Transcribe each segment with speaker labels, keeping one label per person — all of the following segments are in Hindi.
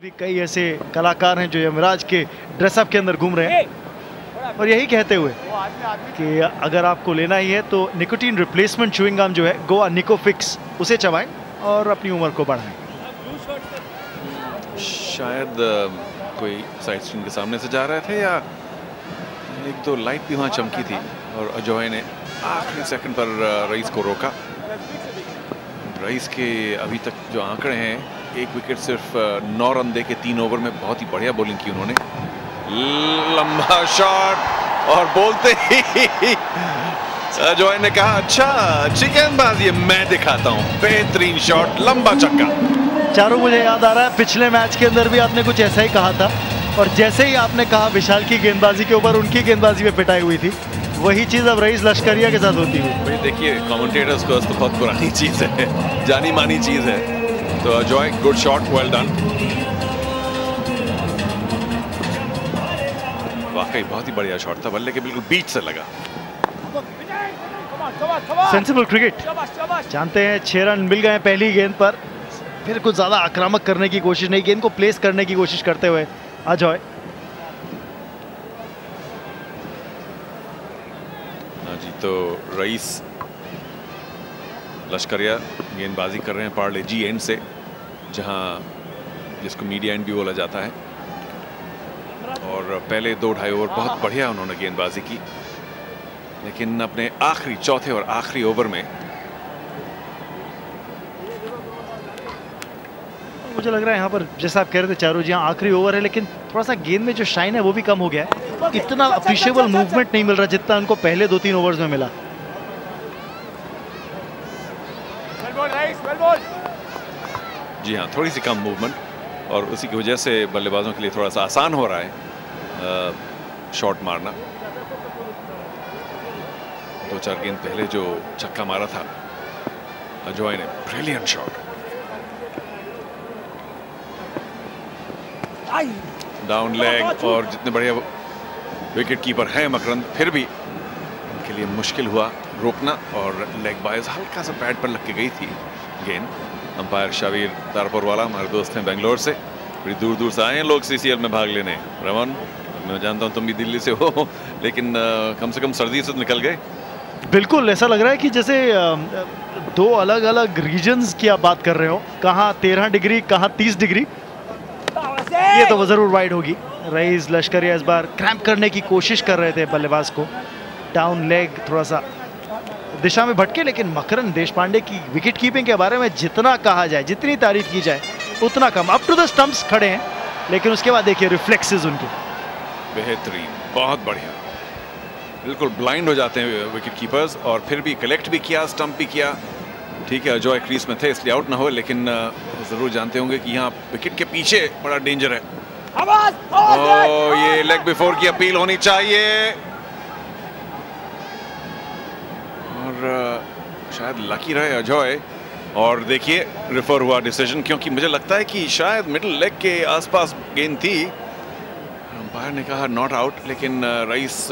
Speaker 1: भी कई ऐसे कलाकार हैं जो यमराज के ड्रेसअप के अंदर घूम रहे हैं और यही कहते हुए कि अगर आपको लेना ही है तो निकोटीन रिप्लेसमेंट च्युइंग गम जो है गोवा निकोफिक्स उसे चबाएं और अपनी उम्र को बढ़ाएं।
Speaker 2: शायद कोई साइड स्क्रीन के सामने से जा रहे थे या एक दो लाइट भी वहाँ चमकी थी और अजॉय ने आखिरी सेकंड पर रईस को रोका। रईस के अभी तक जो आंकड़े हैं, एक विकेट सिर्फ 9 रन दे के 3 ओवर में बहुत ही बढ़िया बॉलिंग की उन्होंने। लंबा शॉट और बोलते ही अजॉय ने कहा अच्छा अच्छी गेंदबाजी मैं दिखाता हूं। बेहतरीन शॉट, लंबा छक्का।
Speaker 1: चारों मुझे याद आ रहा है पिछले मैच के अंदर भी आपने कुछ ऐसा ही कहा था और जैसे ही आपने कहा विशाल की गेंदबाजी के ऊपर उनकी गेंदबाजी में पिटाई हुई थी, वही चीज अब रईस लश्करिया के साथ होती है।
Speaker 2: भाई देखिए कमेंटेटर्स को तो बहुत पुरानी चीज है, जानी मानी चीज है। तो Ajoy good shot, well done. वाकई बहुत ही बढ़िया शॉट था, बल्ले के बिल्कुल बीच से लगा।
Speaker 1: Sensible cricket. जानते हैं 6 रन मिल गए पहली गेंद पर, फिर कुछ ज्यादा आक्रामक करने की कोशिश नहीं, गेंद को प्लेस करने की कोशिश करते हुए अजॉय।
Speaker 2: जी तो रईस लश्करिया गेंदबाजी कर रहे हैं पार्ले जी एंड से, जहां जिसको मीडिया एंड भी बोला जाता है। और पहले 2-2.5 ओवर बहुत बढ़िया उन्होंने गेंदबाजी की, लेकिन अपने आखिरी चौथे और आखिरी ओवर में
Speaker 1: मुझे लग रहा है यहाँ पर जैसा आप कह रहे थे चारों जी, आखिरी ओवर है लेकिन थोड़ा सा गेंद में जो शाइन है वो भी कम हो गया है। इतना अप्रिशिएबल मूवमेंट नहीं मिल रहा जितना उनको पहले 2-3 ओवर्स में मिला।
Speaker 2: जी हाँ, थोड़ी सी कम मूवमेंट और उसी की वजह से बल्लेबाजों के लिए थोड़ा सा आसान हो रहा है शॉट मारना। 2-4 गेंद पहले जो छक्का मारा था अजॉय ने, ब्रिलियंट शॉट। डाउन लेग और जितने बढ़िया विकेट कीपर है मकरंद, फिर भी उनके लिए मुश्किल हुआ रोकना। और लेग बायज हल्का सा पैड पर लग के गई थी गेंद। अंपायर शावीर तारपुर वाला हमारे दोस्त हैं बेंगलोर से, बड़ी दूर दूर से आए हैं लोग सीसीएल में भाग लेने। रमन, मैं जानता हूं तुम भी दिल्ली से हो, लेकिन कम से कम सर्दी से तो निकल गए।
Speaker 1: बिल्कुल ऐसा लग रहा है कि जैसे 2 अलग अलग रीजन्स की आप बात कर रहे हो, कहाँ 13 डिग्री कहाँ 30 डिग्री। ये तो जरूर वाइड होगी। रईस लश्करिया इस बार क्रैम्प करने की कोशिश कर रहे थे बल्लेबाज को, डाउन लेग थोड़ा सा दिशा में भटके, लेकिन मकरंद देशपांडे की विकेट कीपिंग के बारे में जितना कहा जाए, जितनी तारीफ की जाए उतना कम। अप टू द स्टंप्स खड़े हैं, लेकिन उसके बाद देखिए रिफ्लेक्सेस उनके
Speaker 2: बेहतरीन, बहुत बढ़िया। बिल्कुल ब्लाइंड हो जाते हैं विकेट कीपर्स, और फिर भी कलेक्ट भी किया, स्टंप भी किया। ठीक है अजॉय क्रीज में थे इसलिए आउट ना हो, लेकिन जरूर जानते होंगे कि यहाँ विकेट के पीछे बड़ा डेंजर है। ये लेग बिफोर की अपील होनी चाहिए और शायद लकी रहे अजॉय। और देखिए रिफर हुआ डिसीजन, क्योंकि मुझे लगता है कि शायद मिडिल लेग के आसपास गेंद थी। अंपायर ने कहा नॉट आउट, लेकिन रईस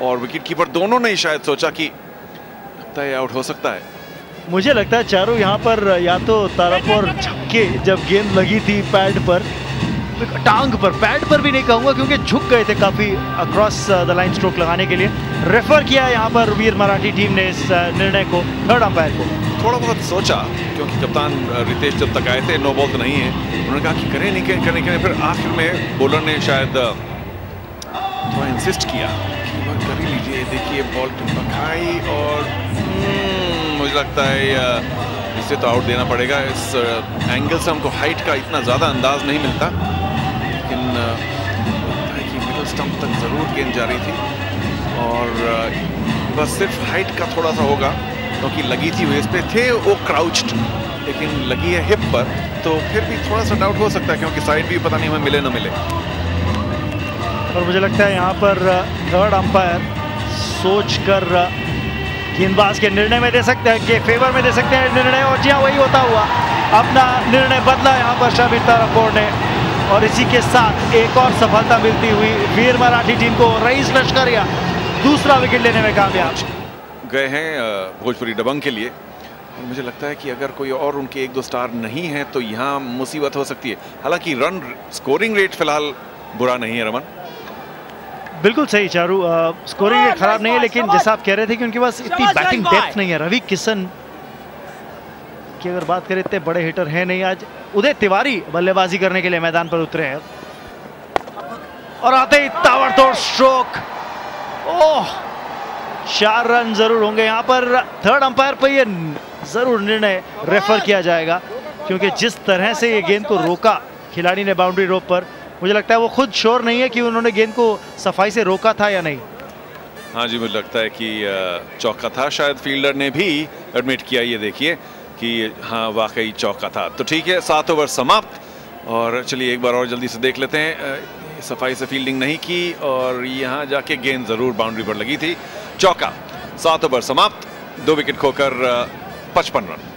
Speaker 2: और विकेट कीपर दोनों ने शायद सोचा कि लगता है आउट हो सकता है।
Speaker 1: मुझे लगता है चारों यहाँ पर या तो तारपुर झपके, जब गेंद लगी थी पैड पर, टांग पर, पैड पर भी नहीं कहूँगा क्योंकि झुक गए थे काफ़ी अक्रॉस द लाइन स्ट्रोक लगाने के लिए। रेफर किया यहाँ पर वीर मराठी टीम ने इस निर्णय को, थर्ड अंपायर को।
Speaker 2: थोड़ा बहुत सोचा, क्योंकि कप्तान रितेश जब तक आए थे नो बॉल तो नहीं है, उन्होंने कहा कि करें नहीं करें। फिर आखिर में बॉलर ने शायद थोड़ा इंसिस्ट किया कि वह कर ही लीजिए। देखिए बॉल टपकाई और मुझे लगता है इसे तो आउट देना पड़ेगा। इस एंगल से हमको हाइट का इतना ज़्यादा अंदाज नहीं मिलता, लेकिन लगता है कि मिडल स्टंप तक ज़रूर गेंद जा रही थी और बस सिर्फ हाइट का थोड़ा सा होगा, क्योंकि लगी थी वेस्ट पे थे वो क्राउच्ड, लेकिन लगी है हिप पर, तो फिर भी थोड़ा सा डाउट हो सकता है, क्योंकि साइड भी पता नहीं हमें मिले ना मिले।
Speaker 1: और मुझे लगता है यहाँ पर थर्ड अंपायर सोच कर गेंदबाज के निर्णय में दे सकते हैं, के फेवर में दे सकते हैं निर्णय, और जी हाँ वही होता हुआ अपना निर्णय बदला यहाँ पर शाबिर तारापुर ने। और इसी के साथ एक और सफलता मिलती हुई वीर मराठी टीम को। रईस लश्करिया दूसरा विकेट लेने में कामयाब
Speaker 2: गए हैं भोजपुरी दबंग के लिए। और मुझे लगता है कि अगर कोई और उनके 1-2 स्टार नहीं है तो यहाँ मुसीबत हो सकती है। हालांकि रन स्कोरिंग रेट फिलहाल बुरा नहीं है रमन।
Speaker 1: बिल्कुल सही चारू, स्कोरिंग रेट खराब नहीं है, लेकिन जैसा आप कह रहे थे कि उनके पास इतनी बैटिंग डेप्थ नहीं है। रवि किशन की अगर बात करें, इतने बड़े हिटर हैं नहीं। आज उदय तिवारी बल्लेबाजी करने के लिए मैदान पर उतरे हैं और आते ही ताबड़तोड़ स्ट्रोक। ओह, 4 रन जरूर होंगे यहाँ पर। थर्ड अंपायर पर ये जरूर निर्णय रेफर किया जाएगा, क्योंकि जिस तरह से ये गेंद को रोका खिलाड़ी ने बाउंड्री रोप पर, मुझे लगता है वो खुद श्योर नहीं है कि उन्होंने गेंद को सफाई से रोका था या नहीं।
Speaker 2: हाँ जी, मुझे लगता है कि चौका था। शायद फील्डर ने भी एडमिट किया, ये देखिए कि हाँ वाकई चौका था। तो ठीक है, 7 ओवर समाप्त। और चलिए एक बार और जल्दी से देख लेते हैं। सफाई से फील्डिंग नहीं की और यहाँ जाके गेंद जरूर बाउंड्री पर लगी थी। चौका। 7 ओवर समाप्त, 2 विकेट खोकर 55 रन।